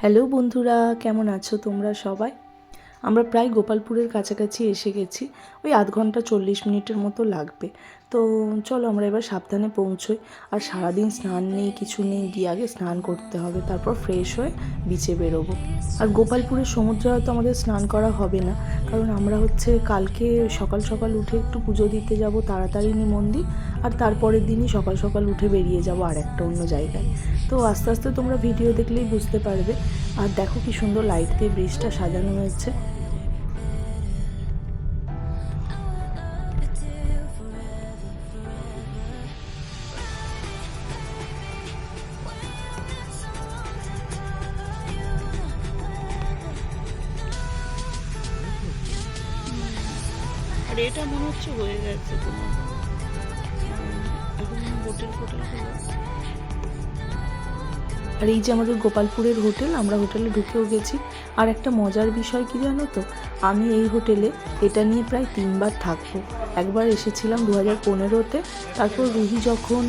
Hello বন্ধুরা, কেমন আছো তোমরা সবাই? আমরা প্রায় গোপালপুরের কাছাকাছি এসে গেছি। ওই আধ ঘন্টা 40 মিনিটের মতো লাগবে। তো চলো আমরা এবার সাবধানে পৌঁছোই। আর সারাদিন স্নান নেই, কিছু নেই, গিয়ে আগে স্নান করতে হবে, তারপর ফ্রেশ হয়ে বিচে বেরোবো। আর গোপালপুরের সমুদ্রে হয়তো আমাদের স্নান করা হবে না, কারণ আমরা কালকে সকাল সকাল উঠে একটু পুজো দিতে যাব তাড়াতাড়ি মন্দির। আর তারপরের দিনই সকাল সকাল উঠে বেরিয়ে যাব আর একটা অন্য জায়গায়। তো আস্তে আস্তে তোমরা ভিডিও দেখলেই বুঝতে পারবে। আর দেখো কি সুন্দর লাইট দিয়ে ব্রিজটা সাজানো হয়েছে। আর এটা মনে হচ্ছে হয়ে গেছে তোমার, এখন হোটেল ফোটেল। আর এই যে আমাদের গোপালপুরের হোটেল, আমরা হোটেলে ঢুকেও গেছি। আর একটা মজার বিষয় কি জানো তো, আমি এই হোটেলে এটা নিয়ে প্রায় 3বার থাকবো। একবার এসেছিলাম 2015-তে, তারপর রুহি যখন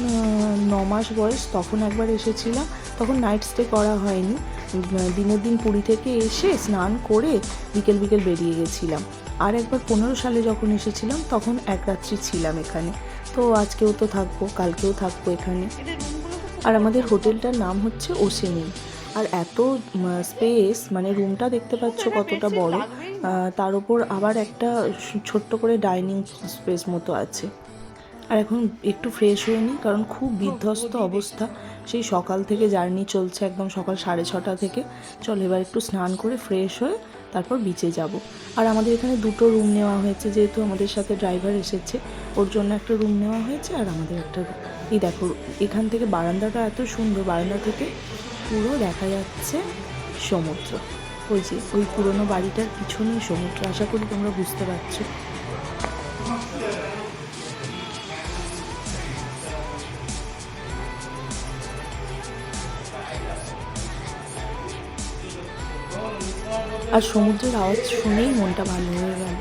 9 মাস বয়স তখন একবার এসেছিলাম, তখন নাইট স্টে করা হয়নি। দিনের দিন পুরী থেকে এসে স্নান করে বিকেল বিকেল বেরিয়ে গেছিলাম। আর একবার 15 সালে যখন এসেছিলাম তখন এক রাত্রি ছিলাম এখানে। তো আজকেও তো থাকবো, কালকেও থাকবো এখানে। আর আমাদের হোটেলটার নাম হচ্ছে ওশেনির। আর এত স্পেস, মানে রুমটা দেখতে পাচ্ছ কতটা বড়, তার উপর আবার একটা ছোট্ট করে ডাইনিং স্পেস মতো আছে। আর এখন একটু ফ্রেশ হয়ে নিই, কারণ খুব বিধ্বস্ত অবস্থা। সেই সকাল থেকে জার্নি চলছে, একদম সকাল 6:30 থেকে। চলো এবার একটু স্নান করে ফ্রেশ হয়ে তারপর বিচে যাব। আর আমাদের এখানে 2টো রুম নেওয়া হয়েছে, যেহেতু আমাদের সাথে ড্রাইভার এসেছে, ওর জন্য একটা রুম নেওয়া হয়েছে আর আমাদের একটা রুম। এই দেখো এখান থেকে বারান্দাটা এত সুন্দর, বারান্দা থেকে পুরো দেখা যাচ্ছে সমুদ্র। ওই যে ওই পুরনো বাড়িটার পিছনেই সমুদ্র, আশা করি তোমরা বুঝতে পারছো। আর সমুদ্রের আওয়াজ শুনেই মনটা ভালো হয়ে গেল।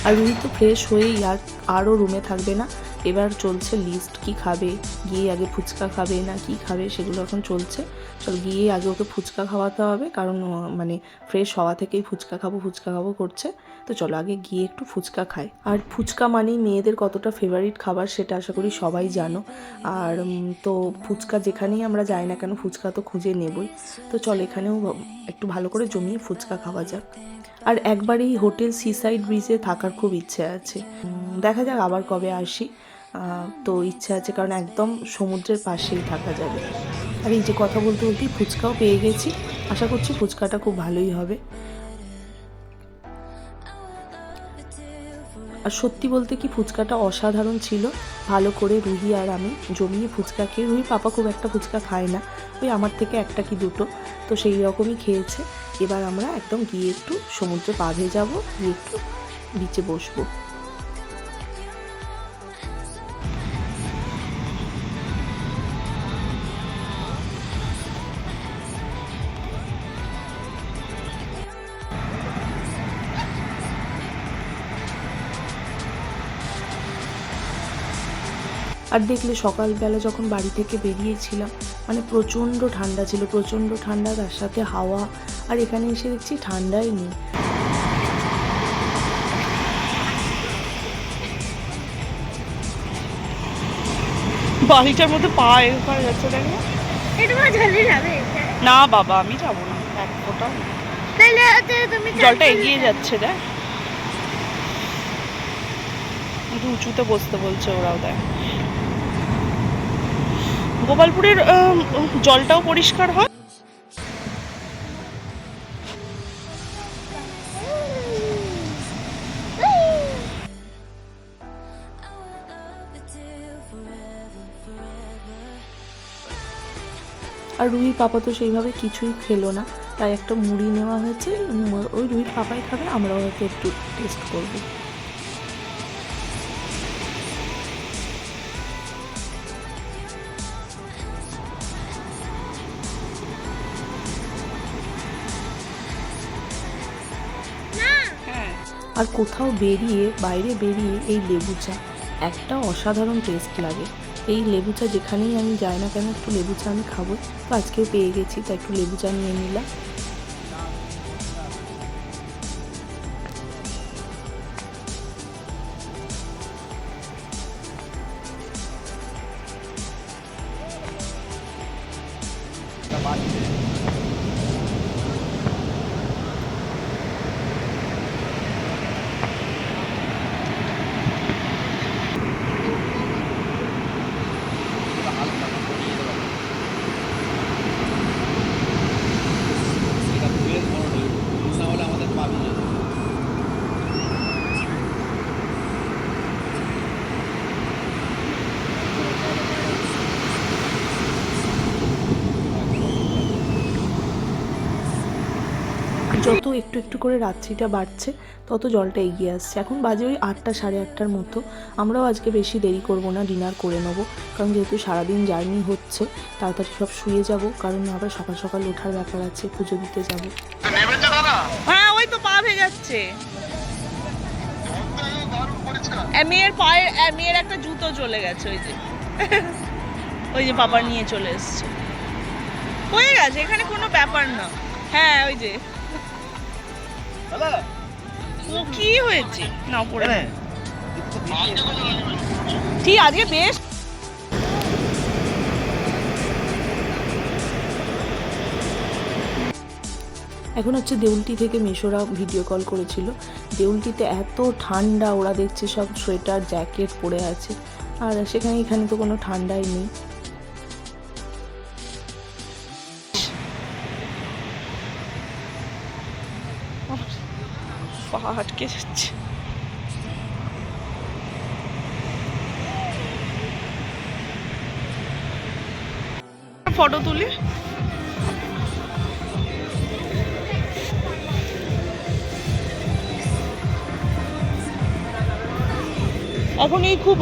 আর রুহি তো ফ্রেশ হয়েই আরও রুমে থাকবে না। এবার চলছে লিস্ট, কি খাবে, গিয়ে আগে ফুচকা খাবে না কি খাবে সেগুলো এখন চলছে। চল গিয়ে আগে ওকে ফুচকা খাওয়াতে হবে, কারণ মানে ফ্রেশ হওয়া থেকেই ফুচকা খাবো করছে। তো চলো আগে গিয়ে একটু ফুচকা খাই। আর ফুচকা মানেই মেয়েদের কতটা ফেভারিট খাবার সেটা আশা করি সবাই জানো। আর তো ফুচকা যেখানেই আমরা যাই না কেন, ফুচকা তো খুঁজে নেবই। তো চল এখানেও একটু ভালো করে জমিয়ে ফুচকা খাওয়া যাক। আর একবার এই হোটেল সিসাইড ব্রিজে থাকার খুব ইচ্ছে আছে। দেখা যাক আবার কবে আসি। তো ইচ্ছে আছে, কারণ একদম সমুদ্রের পাশেই থাকা যাবে। আর এই যে কথা বলতে বলতেই ফুচকাও পেয়ে গেছি, আশা করছি ফুচকাটা খুব ভালোই হবে। আর সত্যি বলতে কি ফুচকাটা অসাধারণ ছিল। ভালো করে রুহি আর আমি জমিয়ে ফুচকা খেয়ে, রুহি পাপা খুব একটা ফুচকা খায় না, ওই আমার থেকে একটা কি দুটো, তো সেই রকমই খেয়েছে। এবার আমরা একদম গিয়ে একটু সমুদ্রে পা ভেজাবো, গিয়ে একটু বিচে বসবো। আর দেখলে সকালবেলা যখন বাড়ি থেকে বেরিয়েছিলাম, মানে প্রচণ্ড ঠান্ডা ছিল, প্রচণ্ড ঠান্ডা, তার সাথে হাওয়া। আর এখানে এসে দেখছি ঠান্ডাই নেই। বাড়িটার মধ্যে পা এখানে যাচ্ছে, দেখো না বাবা, আমি যাবো না এক ফোঁটা। জলটা এগিয়ে যাচ্ছে, দেখ একটু উঁচুতে বসতে বলছে ওরাও। দেখ গোপালপুরের জলটাও পরিষ্কার হয়। আর রুহির পাপা তো সেইভাবে কিছুই খেলো না, তাই একটা মুড়ি নেওয়া হয়েছে। ওই রুহির পাপাই খাবে, আমরাও হয়তো একটু টেস্ট করবো। আর কোথাও বাইরে বেরিয়ে এই লেবু চা একটা অসাধারণ টেস্ট লাগে। এই লেবু চা যেখানেই আমি যাই না কেন একটু লেবু চা আমি খাবো, তো আজকেও পেয়ে গেছি তাই একটু লেবু চা নিয়ে নিলাম। যত একটু একটু করে রাত্রিটা বাড়ছে তত জলটা এগিয়ে আসছে। এখন বাজে ওই 8টা সাড়ে 8টার মতো। আমরাও আজকে বেশি দেরি করব না, ডিনার করে নেবো, কারণ যেহেতু সারাদিন জার্নি হচ্ছে তাড়াতাড়ি সব শুয়ে যাব, কারণ আবার সকাল সকাল ওঠার ব্যাপার আছে, পুজো দিতে যাব। হ্যাঁ ওই তো পা ভেজাচ্ছে, মেয়ের একটা জুতো চলে গেছে, ওই যে বাবা নিয়ে চলে এসছে, হয়ে গেছে, এখানে কোনো ব্যাপার না। হ্যাঁ ওই যে ও কি হয়েছে না পড়ে ঠিক আজকে বেশ। এখন হচ্ছে দেউলটি থেকে মেশোরা ভিডিও কল করেছিল। দেউলটিতে এত ঠান্ডা, ওরা দেখছে সব সোয়েটার জ্যাকেট পরে আছে, আর এখানে তো কোনো ঠান্ডাই নেই। পা আটকে যাচ্ছে। ফটো তুলি। এখন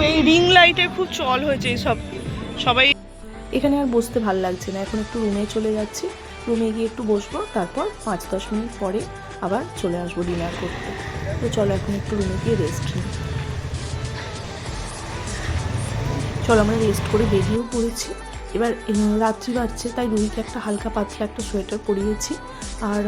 এই রিং লাইটের খুব চল হয়েছে, এইসব সবাই। এখানে আর বসতে ভালো লাগছে না, এখন একটু রুমে চলে যাচ্ছি। রুমে গিয়ে একটু বসবো, তারপর 5-10 মিনিট পরে আবার চলে আসবো ডিনার করতে। তো চলো এখন একটু রুমে গিয়ে রেস্ট নিই। চলো আমরা রেস্ট করে বেরিয়েও পড়েছি। এবার রাত্রি বাড়ছে, তাই রুহিকে একটা হালকা পাতলা একটা সোয়েটার পরিয়েছি। আর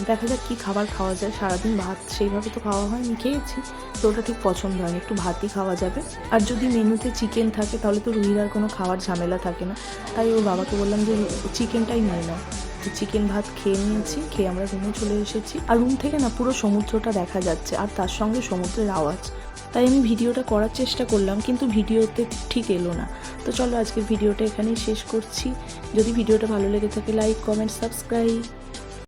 দেখা যাক কী খাবার খাওয়া যায়। সারাদিন ভাত সেইভাবে তো খাওয়া হয়নি, খেয়েছি তো ওটা ঠিক পছন্দ হয়নি, একটু ভাতই খাওয়া যাবে। আর যদি মেনুতে চিকেন থাকে তাহলে তো রুহির আর কোনো খাওয়ার ঝামেলা থাকে না, তাই ওর বাবাকে বললাম যে চিকেনটাই নিয়ে নাও। তো চিকেন ভাত খেয়ে নিয়েছি, খেয়ে আমরা রুমে চলে এসেছি। আর রুম থেকে না পুরো সমুদ্রটা দেখা যাচ্ছে, আর তার সঙ্গে সমুদ্রের আওয়াজ। তাই আমি ভিডিওটা করার চেষ্টা করলাম, কিন্তু ভিডিওতে ঠিক এলো না। তো চলো আজকের ভিডিওটা এখানেই শেষ করছি। যদি ভিডিওটা ভালো লেগে থাকে লাইক, কমেন্ট, সাবস্ক্রাইব।